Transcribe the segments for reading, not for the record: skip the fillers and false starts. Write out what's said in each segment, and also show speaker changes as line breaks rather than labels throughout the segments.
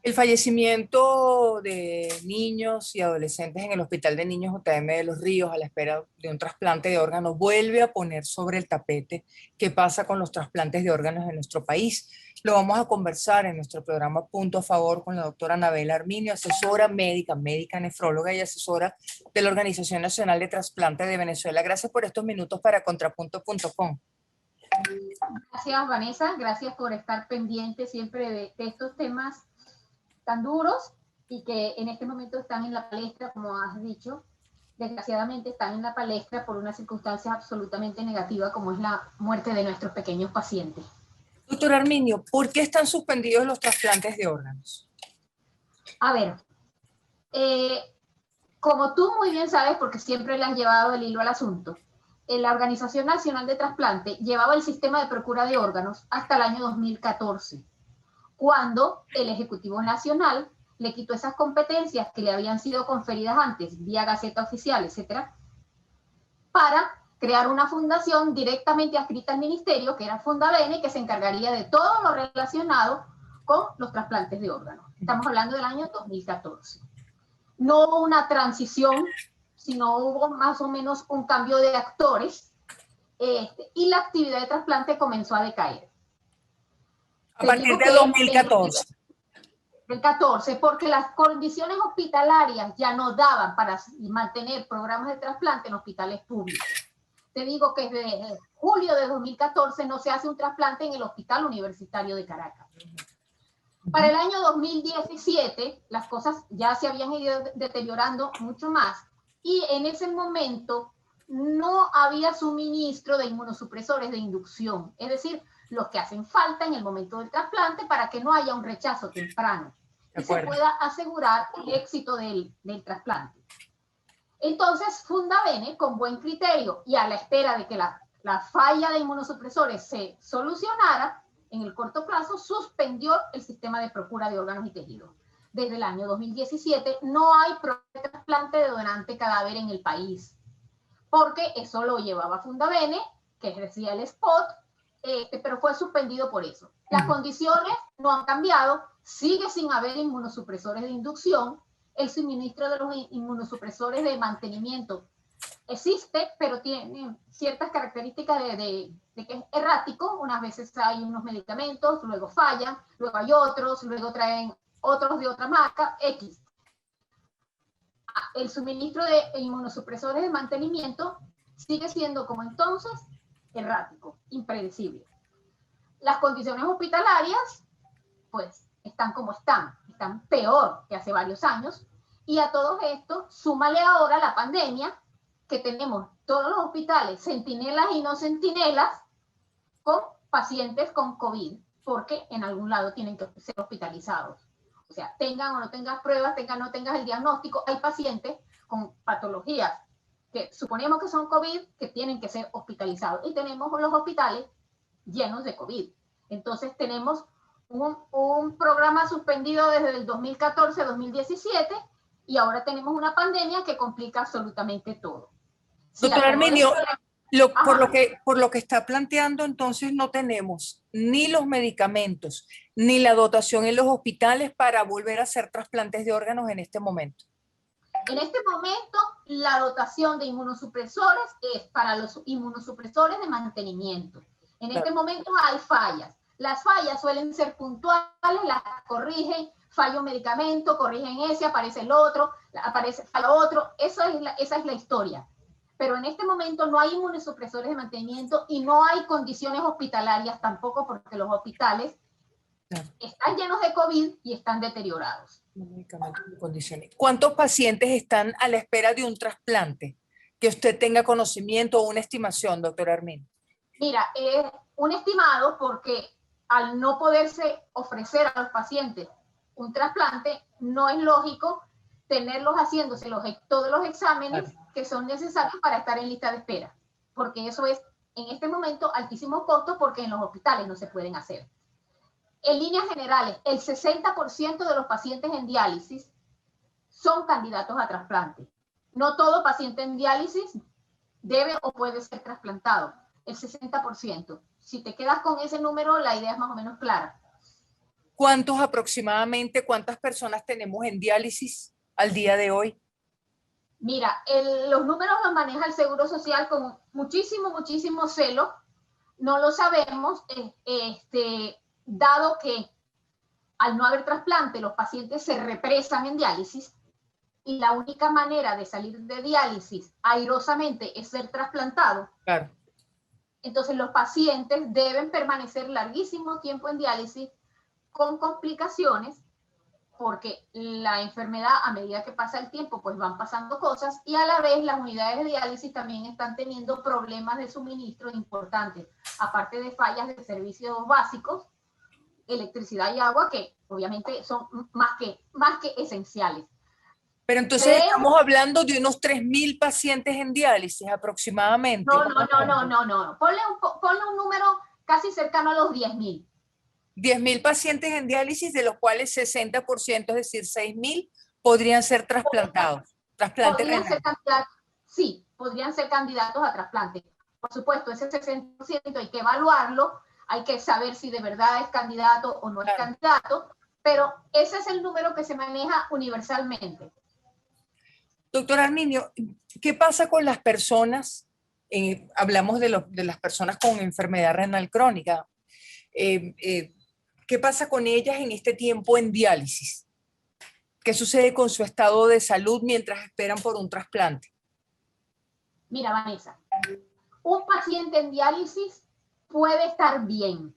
El fallecimiento de niños y adolescentes en el Hospital de Niños JM de Los Ríos a la espera de un trasplante de órganos vuelve a poner sobre el tapete qué pasa con los trasplantes de órganos en nuestro país. Lo vamos a conversar en nuestro programa Punto a Favor con la doctora Anabela Arminio, asesora médica nefróloga y asesora de la Organización Nacional de Trasplante de Venezuela. Gracias por estos minutos para contrapunto.com.
Gracias, Vanessa. Gracias por estar pendiente siempre de estos temas tan duros y que en este momento están en la palestra, como has dicho. Desgraciadamente están en la palestra por una circunstancia absolutamente negativa como es la muerte de nuestros pequeños pacientes.
Doctor Arminio, ¿por qué están suspendidos los trasplantes de órganos?
A ver, como tú muy bien sabes, porque siempre le has llevado el hilo al asunto, la Organización Nacional de Trasplante llevaba el sistema de procura de órganos hasta el año 2014, cuando el Ejecutivo Nacional le quitó esas competencias que le habían sido conferidas antes, vía Gaceta Oficial, etcétera, para crear una fundación directamente adscrita al ministerio, que era Fundavene, que se encargaría de todo lo relacionado con los trasplantes de órganos. Estamos hablando del año 2014. No hubo una transición, sino hubo más o menos un cambio de actores, y la actividad de trasplante comenzó a decaer.
A partir de 2014.
Del 14, porque las condiciones hospitalarias ya no daban para mantener programas de trasplante en hospitales públicos. Te digo que desde julio de 2014 no se hace un trasplante en el Hospital Universitario de Caracas. Para el año 2017 las cosas ya se habían ido deteriorando mucho más y en ese momento no había suministro de inmunosupresores de inducción, es decir, los que hacen falta en el momento del trasplante para que no haya un rechazo temprano y se pueda asegurar el éxito del trasplante. Entonces, Fundavene, con buen criterio y a la espera de que la falla de inmunosupresores se solucionara, en el corto plazo suspendió el sistema de procura de órganos y tejidos. Desde el año 2017 no hay trasplante de donante cadáver en el país, porque eso lo llevaba Fundavene, que ejercía el spot, pero fue suspendido por eso. Las condiciones no han cambiado, sigue sin haber inmunosupresores de inducción, el suministro de los inmunosupresores de mantenimiento existe, pero tiene ciertas características de que es errático. Unas veces hay unos medicamentos, luego fallan, luego hay otros, luego traen otros de otra marca, X. El suministro de inmunosupresores de mantenimiento sigue siendo como entonces errático, impredecible. Las condiciones hospitalarias, pues, están como están peor que hace varios años, y a todo esto, súmale ahora la pandemia, que tenemos todos los hospitales, centinelas y no centinelas, con pacientes con COVID, porque en algún lado tienen que ser hospitalizados. O sea, tengan o no tengas pruebas, tengas o no tengas el diagnóstico, hay pacientes con patologías que suponemos que son COVID, que tienen que ser hospitalizados. Y tenemos los hospitales llenos de COVID. Entonces tenemos un programa suspendido desde el 2014-2017 y ahora tenemos una pandemia que complica absolutamente todo.
Doctor Arminio, por lo que está planteando, entonces no tenemos ni los medicamentos ni la dotación en los hospitales para volver a hacer trasplantes de órganos en este momento.
En este momento, la dotación de inmunosupresores es para los inmunosupresores de mantenimiento. En este momento hay fallas. Las fallas suelen ser puntuales, las corrigen, falla un medicamento, corrigen ese, aparece el otro, aparece falla otro. Esa es la historia. Pero en este momento no hay inmunosupresores de mantenimiento y no hay condiciones hospitalarias tampoco, porque los hospitales están llenos de COVID y están deteriorados.
¿Cuántos pacientes están a la espera de un trasplante? Que usted tenga conocimiento o una estimación, doctor Arminio.
Mira, un estimado, porque al no poderse ofrecer a los pacientes un trasplante, no es lógico tenerlos haciéndose todos los exámenes que son necesarios para estar en lista de espera, porque eso es en este momento altísimo costo, porque en los hospitales no se pueden hacer. En líneas generales, el 60% de los pacientes en diálisis son candidatos a trasplante. No todo paciente en diálisis debe o puede ser trasplantado. El 60%. Si te quedas con ese número, la idea es más o menos clara.
¿Cuántos aproximadamente, cuántas personas tenemos en diálisis al día de hoy?
Mira, los números los maneja el Seguro Social con muchísimo celo. No lo sabemos, dado que al no haber trasplante, los pacientes se represan en diálisis y la única manera de salir de diálisis airosamente es ser trasplantado.
Claro.
Entonces los pacientes deben permanecer larguísimo tiempo en diálisis con complicaciones porque la enfermedad a medida que pasa el tiempo pues van pasando cosas y a la vez las unidades de diálisis también están teniendo problemas de suministro importantes, aparte de fallas de servicios básicos, electricidad y agua que obviamente son más que esenciales.
Pero entonces estamos hablando de unos 3.000 pacientes en diálisis aproximadamente.
No. Ponle un número casi cercano a los 10.000.
10.000 pacientes en diálisis, de los cuales 60%, es decir, 6.000, podrían ser trasplantados.
Sí, podrían ser candidatos a trasplante. Por supuesto, ese 60% hay que evaluarlo, hay que saber si de verdad es candidato o no es candidato, pero ese es el número que se maneja universalmente.
Doctor Arminio, ¿qué pasa con las personas? Hablamos de las personas con enfermedad renal crónica. ¿Qué pasa con ellas en este tiempo en diálisis? ¿Qué sucede con su estado de salud mientras esperan por un trasplante?
Mira, Vanessa, un paciente en diálisis puede estar bien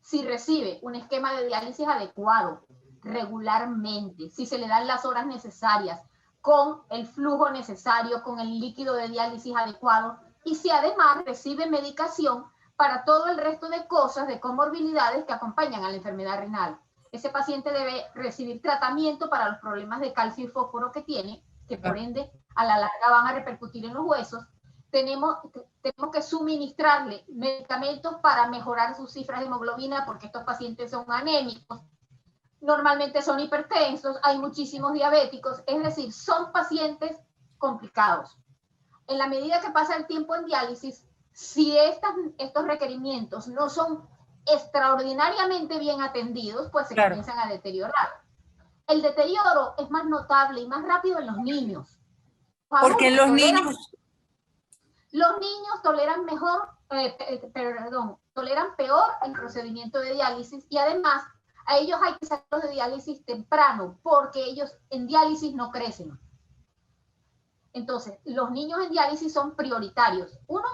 si recibe un esquema de diálisis adecuado, regularmente, si se le dan las horas necesarias, con el flujo necesario, con el líquido de diálisis adecuado, y si además recibe medicación para todo el resto de cosas, de comorbilidades que acompañan a la enfermedad renal. Ese paciente debe recibir tratamiento para los problemas de calcio y fósforo que tiene, que por ende a la larga van a repercutir en los huesos. Tenemos que suministrarle medicamentos para mejorar sus cifras de hemoglobina, porque estos pacientes son anémicos, normalmente son hipertensos, hay muchísimos diabéticos, es decir, son pacientes complicados. En la medida que pasa el tiempo en diálisis, si estos requerimientos no son extraordinariamente bien atendidos, pues se comienzan a deteriorar. El deterioro es más notable y más rápido en los niños.
Porque en los
niños toleran toleran peor el procedimiento de diálisis y además a ellos hay que sacarlos de diálisis temprano porque ellos en diálisis no crecen. Entonces, los niños en diálisis son prioritarios. Uno,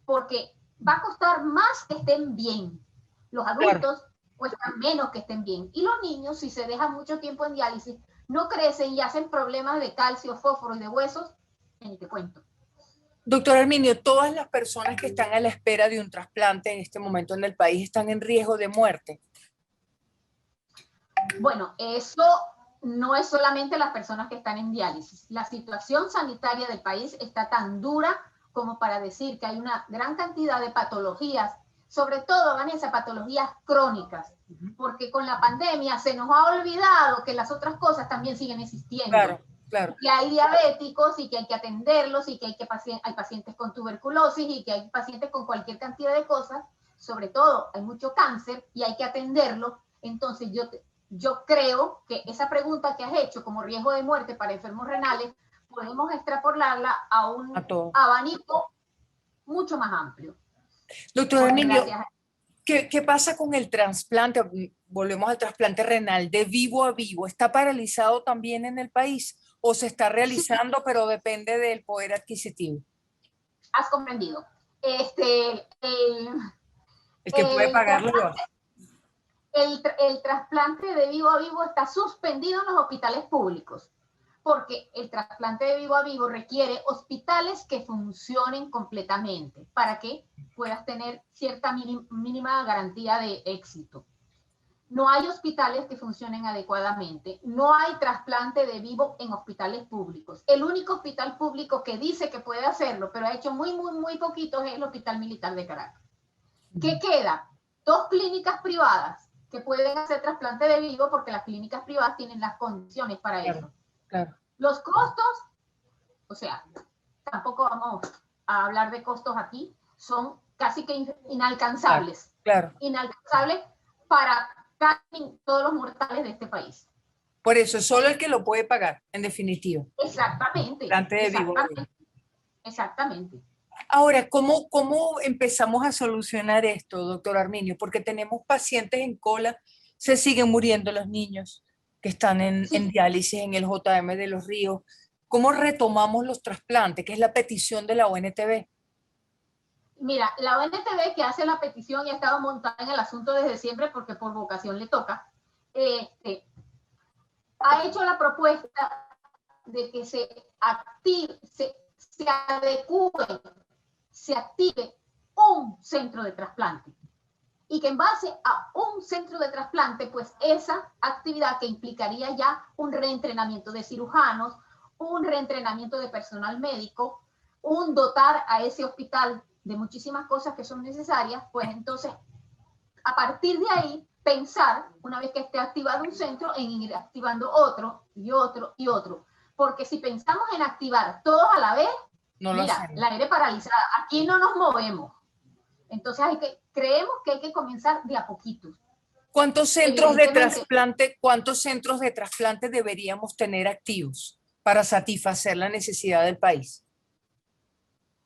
porque va a costar más que estén bien. Los adultos cuestan menos que estén bien. Y los niños, si se dejan mucho tiempo en diálisis, no crecen y hacen problemas de calcio, fósforo y de huesos, ni te cuento.
Doctor Arminio, ¿todas las personas que están a la espera de un trasplante en este momento en el país están en riesgo de muerte?
Bueno, eso no es solamente las personas que están en diálisis. La situación sanitaria del país está tan dura como para decir que hay una gran cantidad de patologías, sobre todo, Vanessa, patologías crónicas, porque con la pandemia se nos ha olvidado que las otras cosas también siguen existiendo.
Claro.
Que hay diabéticos y que hay que atenderlos y que hay pacientes con tuberculosis y que hay pacientes con cualquier cantidad de cosas, sobre todo hay mucho cáncer y hay que atenderlo. Entonces yo creo que esa pregunta que has hecho como riesgo de muerte para enfermos renales, podemos extrapolarla a un abanico mucho más amplio.
Doctor Arminio, ¿qué pasa con el trasplante? Volvemos al trasplante renal de vivo a vivo. ¿Está paralizado también en el país o se está realizando, sí, pero depende del poder adquisitivo?
Has comprendido. El
que puede pagarlo.
El trasplante de vivo a vivo está suspendido en los hospitales públicos, porque el trasplante de vivo a vivo requiere hospitales que funcionen completamente para que puedas tener cierta mínima garantía de éxito. No hay hospitales que funcionen adecuadamente, no hay trasplante de vivo en hospitales públicos. El único hospital público que dice que puede hacerlo, pero ha hecho muy poquitos, es el Hospital Militar de Caracas. ¿Qué queda? 2 clínicas privadas que pueden hacer trasplante de vivo porque las clínicas privadas tienen las condiciones para eso.
Claro.
Los costos, o sea, tampoco vamos a hablar de costos aquí, son casi que inalcanzables.
Claro.
Inalcanzables para todos los mortales de este país.
Por eso, es solo el que lo puede pagar, en definitiva.
Exactamente.
Trasplante de vivo.
Exactamente.
Ahora, ¿cómo empezamos a solucionar esto, doctor Arminio? Porque tenemos pacientes en cola, se siguen muriendo los niños que están en diálisis en el JM de Los Ríos. ¿Cómo retomamos los trasplantes? Que es la petición de la ONTV.
Mira, la ONTV que hace la petición y ha estado montada en el asunto desde siempre porque por vocación le toca, ha hecho la propuesta de que se active, se adecue, se active un centro de trasplante y que en base a un centro de trasplante, pues esa actividad que implicaría ya un reentrenamiento de cirujanos, un reentrenamiento de personal médico, un dotar a ese hospital de muchísimas cosas que son necesarias, pues entonces a partir de ahí pensar, una vez que esté activado un centro, en ir activando otro y otro y otro. Porque si pensamos en activar todos a la vez,
no
mira, la aire paralizada, aquí no nos movemos. Entonces creemos que hay que comenzar de a poquitos.
¿Cuántos centros de trasplante deberíamos tener activos para satisfacer la necesidad del país?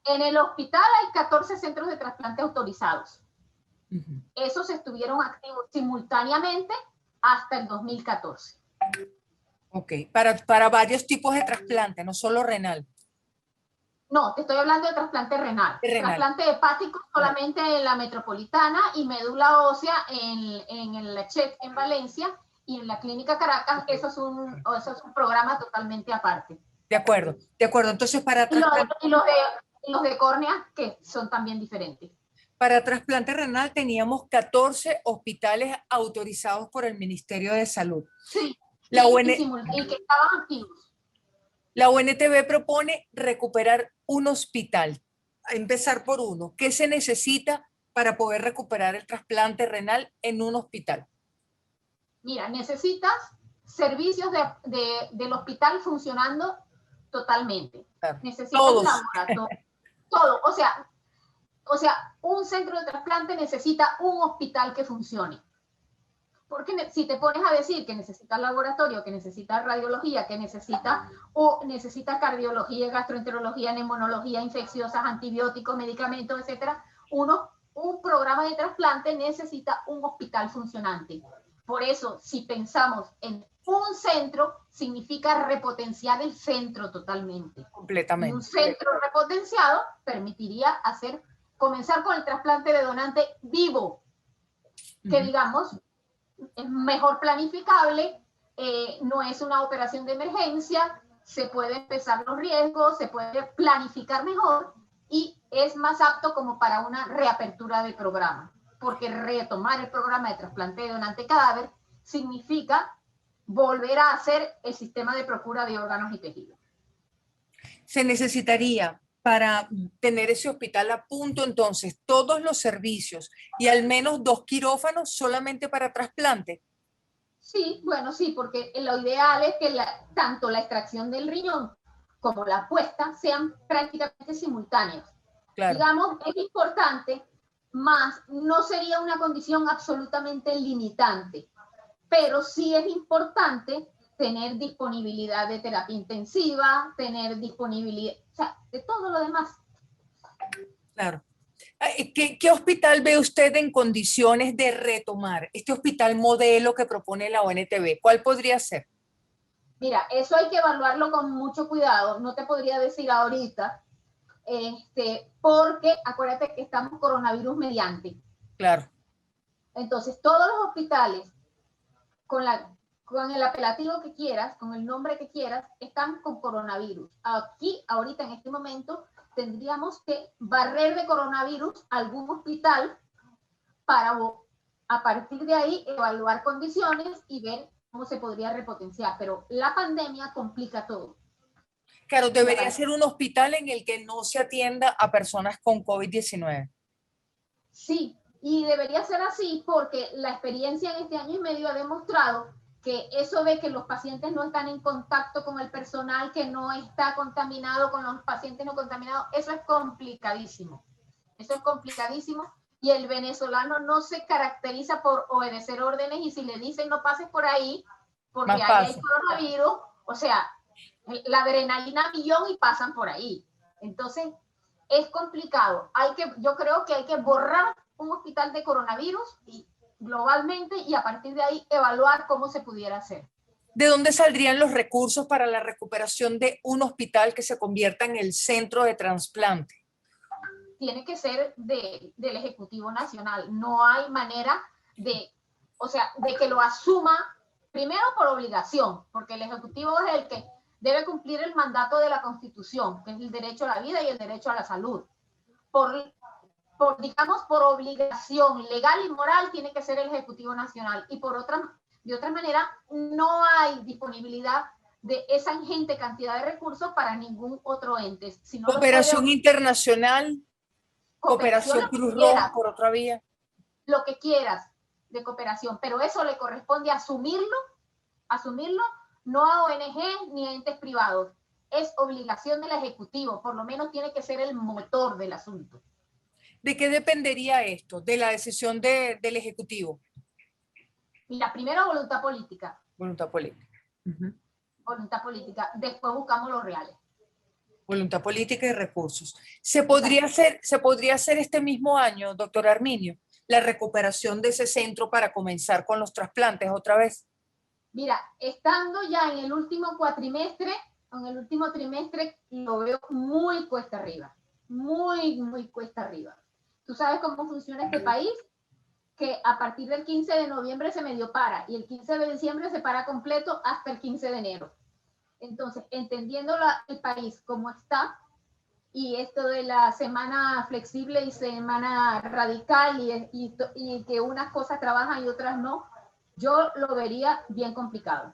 En el hospital hay 14 centros de trasplante autorizados. Esos estuvieron activos simultáneamente hasta el 2014.
Ok, para varios tipos de trasplante, no solo renal.
No, te estoy hablando de trasplante renal. Trasplante hepático solamente en la Metropolitana y médula ósea en la CHET en Valencia y en la Clínica Caracas. Eso es un programa totalmente aparte.
De acuerdo. Entonces, para trasplante...
Y los de córnea, que son también diferentes.
Para trasplante renal teníamos 14 hospitales autorizados por el Ministerio de Salud.
Sí, y que estaban activos.
La ONTV propone recuperar un hospital, empezar por uno. ¿Qué se necesita para poder recuperar el trasplante renal en un hospital?
Mira, necesitas servicios del hospital funcionando totalmente.
Claro.
Necesitas laboratorio, todo. O sea, un centro de trasplante necesita un hospital que funcione. Porque si te pones a decir que necesita laboratorio, que necesita radiología, que necesita cardiología, gastroenterología, neumonología, infecciosas, antibióticos, medicamentos, etcétera, un programa de trasplante necesita un hospital funcionante. Por eso, si pensamos en un centro, significa repotenciar el centro totalmente.
Completamente.
Y un centro repotenciado permitiría comenzar con el trasplante de donante vivo, que digamos es mejor planificable, no es una operación de emergencia, se puede empezar los riesgos, se puede planificar mejor y es más apto como para una reapertura de programa, porque retomar el programa de trasplante de donante cadáver significa volver a hacer el sistema de procura de órganos y tejidos.
Se necesitaría, para tener ese hospital a punto, entonces, todos los servicios y al menos 2 quirófanos solamente para trasplante.
Sí, bueno, sí, porque lo ideal es que tanto la extracción del riñón como la puesta sean prácticamente simultáneas. Claro. Digamos, es importante, más no sería una condición absolutamente limitante, pero sí es importante tener disponibilidad de terapia intensiva, tener disponibilidad, o sea, de todo lo demás.
Claro. ¿Qué hospital ve usted en condiciones de retomar este hospital modelo que propone la ONTV? ¿Cuál podría ser?
Mira, eso hay que evaluarlo con mucho cuidado. No te podría decir ahorita, porque acuérdate que estamos coronavirus mediante.
Claro.
Entonces, todos los hospitales con el apelativo que quieras, con el nombre que quieras, están con coronavirus. Aquí, ahorita, en este momento, tendríamos que barrer de coronavirus algún hospital para, a partir de ahí, evaluar condiciones y ver cómo se podría repotenciar. Pero la pandemia complica todo.
Claro, debería ser un hospital en el que no se atienda a personas con COVID-19.
Sí, y debería ser así porque la experiencia en este año y medio ha demostrado que eso de que los pacientes no están en contacto con el personal que no está contaminado, con los pacientes no contaminados, eso es complicadísimo. Eso es complicadísimo y el venezolano no se caracteriza por obedecer órdenes, y si le dicen no pases por ahí porque ahí hay coronavirus, o sea, la adrenalina millón y pasan por ahí. Entonces, es complicado. Yo creo que hay que borrar un hospital de coronavirus y globalmente, y a partir de ahí evaluar cómo se pudiera hacer.
¿De dónde saldrían los recursos para la recuperación de un hospital que se convierta en el centro de trasplante?
Tiene que ser del Ejecutivo Nacional. No hay manera de que lo asuma, primero por obligación, porque el Ejecutivo es el que debe cumplir el mandato de la Constitución, que es el derecho a la vida y el derecho a la salud. Digamos, por obligación legal y moral tiene que ser el Ejecutivo Nacional, y de otra manera no hay disponibilidad de esa ingente cantidad de recursos para ningún otro ente. Si no
cooperación internacional, cooperación Cruz Roja por otra vía.
Lo que quieras de cooperación, pero eso le corresponde asumirlo, no a ONG ni a entes privados. Es obligación del Ejecutivo, por lo menos tiene que ser el motor del asunto.
¿De qué dependería esto? ¿De la decisión del Ejecutivo?
Mira, primero voluntad política.
Voluntad política.
Voluntad política. Después buscamos los reales.
Voluntad política y recursos. ¿Se podría hacer este mismo año, doctor Arminio, la recuperación de ese centro para comenzar con los trasplantes otra vez?
Mira, estando ya en el último trimestre, lo veo muy cuesta arriba. Muy, muy cuesta arriba. ¿Tú sabes cómo funciona este país? Que a partir del 15 de noviembre se medio para, y el 15 de diciembre se para completo hasta el 15 de enero. Entonces, entendiendo el país como está, y esto de la semana flexible y semana radical, y que unas cosas trabajan y otras no, yo lo vería bien complicado.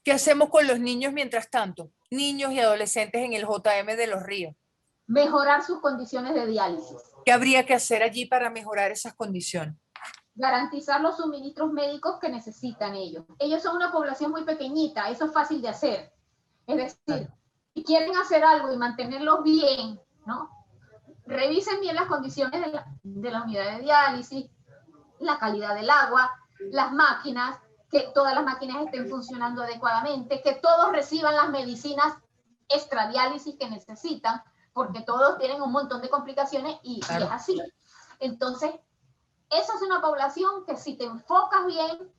¿Qué hacemos con los niños mientras tanto? Niños y adolescentes en el JM de Los Ríos.
Mejorar sus condiciones de diálisis.
¿Qué habría que hacer allí para mejorar esas condiciones?
Garantizar los suministros médicos que necesitan ellos. Ellos son una población muy pequeñita, eso es fácil de hacer. Es decir, si quieren hacer algo y mantenerlos bien, ¿no? Revisen bien las condiciones de la unidad de diálisis, la calidad del agua, las máquinas, que todas las máquinas estén funcionando adecuadamente, que todos reciban las medicinas extradiálisis que necesitan, porque todos tienen un montón de complicaciones y es así. Entonces, esa es una población que si te enfocas bien,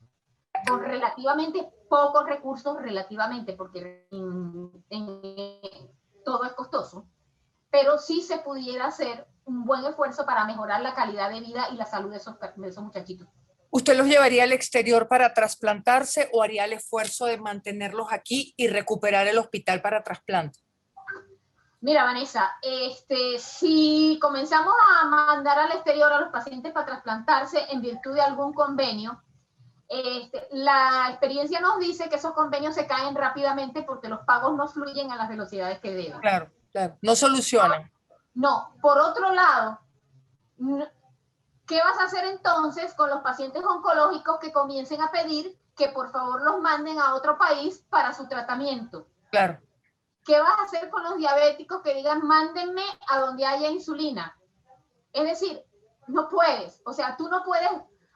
con relativamente pocos recursos, porque todo es costoso, pero sí se pudiera hacer un buen esfuerzo para mejorar la calidad de vida y la salud de esos muchachitos.
¿Usted los llevaría al exterior para trasplantarse o haría el esfuerzo de mantenerlos aquí y recuperar el hospital para trasplante?
Mira, Vanessa, si comenzamos a mandar al exterior a los pacientes para trasplantarse en virtud de algún convenio, la experiencia nos dice que esos convenios se caen rápidamente porque los pagos no fluyen a las velocidades que deben.
Claro, no solucionan.
No, por otro lado, ¿qué vas a hacer entonces con los pacientes oncológicos que comiencen a pedir que por favor los manden a otro país para su tratamiento?
Claro.
¿Qué vas a hacer con los diabéticos que digan mándenme a donde haya insulina? Es decir, no puedes, tú no puedes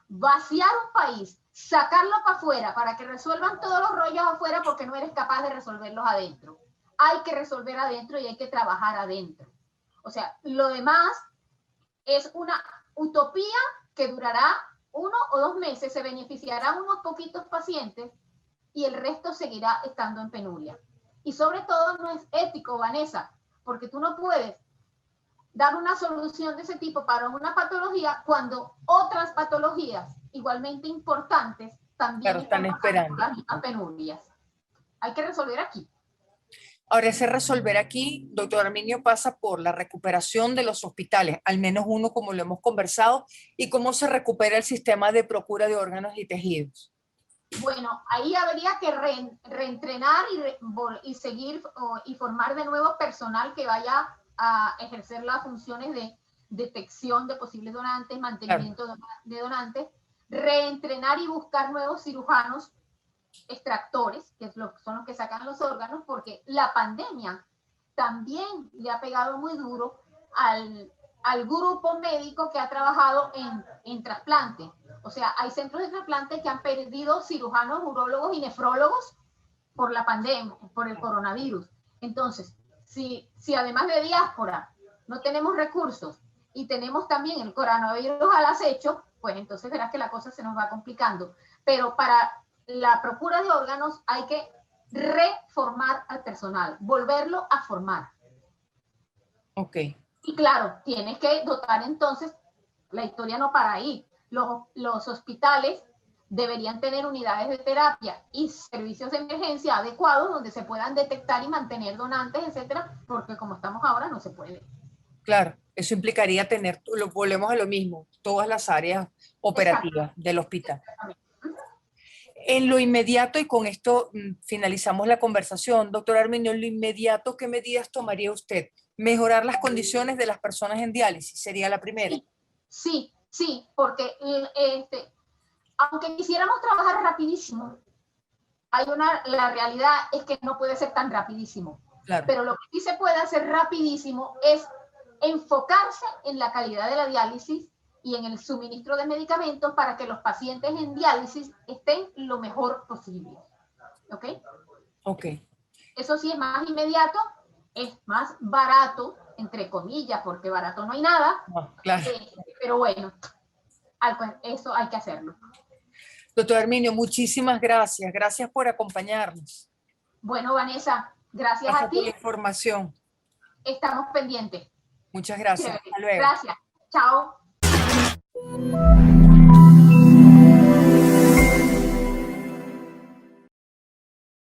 vaciar un país, sacarlo para afuera para que resuelvan todos los rollos afuera porque no eres capaz de resolverlos adentro. Hay que resolver adentro y hay que trabajar adentro. Lo demás es una utopía que durará 1 o 2 meses, se beneficiarán unos poquitos pacientes y el resto seguirá estando en penuria. Y sobre todo no es ético, Vanessa, porque tú no puedes dar una solución de ese tipo para una patología cuando otras patologías igualmente importantes también
están esperando
las mismas penurias. Hay que resolver aquí.
Ahora, ese resolver aquí, doctor Arminio, pasa por la recuperación de los hospitales, al menos uno como lo hemos conversado, y cómo se recupera el sistema de procura de órganos y tejidos.
Bueno, ahí habría que reentrenar y seguir y formar de nuevo personal que vaya a ejercer las funciones de detección de posibles donantes, mantenimiento de donantes, reentrenar y buscar nuevos cirujanos extractores, que son los que sacan los órganos, porque la pandemia también le ha pegado muy duro al grupo médico que ha trabajado en trasplante. O sea, hay centros de trasplante que han perdido cirujanos, urólogos y nefrólogos por la pandemia, por el coronavirus. Entonces, si además de diáspora no tenemos recursos y tenemos también el coronavirus al acecho, pues entonces verás que la cosa se nos va complicando. Pero para la procura de órganos hay que reformar al personal, volverlo a formar.
Ok.
Y claro, tienes que dotar entonces, la historia no para ahí. Los hospitales deberían tener unidades de terapia y servicios de emergencia adecuados donde se puedan detectar y mantener donantes, etcétera, porque como estamos ahora no se puede.
Claro, eso implicaría tener, volvemos a lo mismo, todas las áreas operativas del hospital. En lo inmediato, y con esto finalizamos la conversación, doctor Arminio, en lo inmediato, ¿qué medidas tomaría usted? Mejorar las condiciones de las personas en diálisis, sería la primera.
Sí, porque aunque quisiéramos trabajar rapidísimo, la realidad es que no puede ser tan rapidísimo.
Claro.
Pero lo que sí se puede hacer rapidísimo es enfocarse en la calidad de la diálisis y en el suministro de medicamentos para que los pacientes en diálisis estén lo mejor posible. ¿Ok?
Ok.
Eso sí es más inmediato, es más barato, entre comillas, porque barato no hay nada.
No, claro.
Pero bueno, eso hay que hacerlo.
Doctor Arminio, muchísimas gracias. Gracias por acompañarnos.
Bueno, Vanessa, gracias a ti.
Por la información.
Estamos pendientes.
Muchas gracias. Hasta luego.
Gracias. Chao.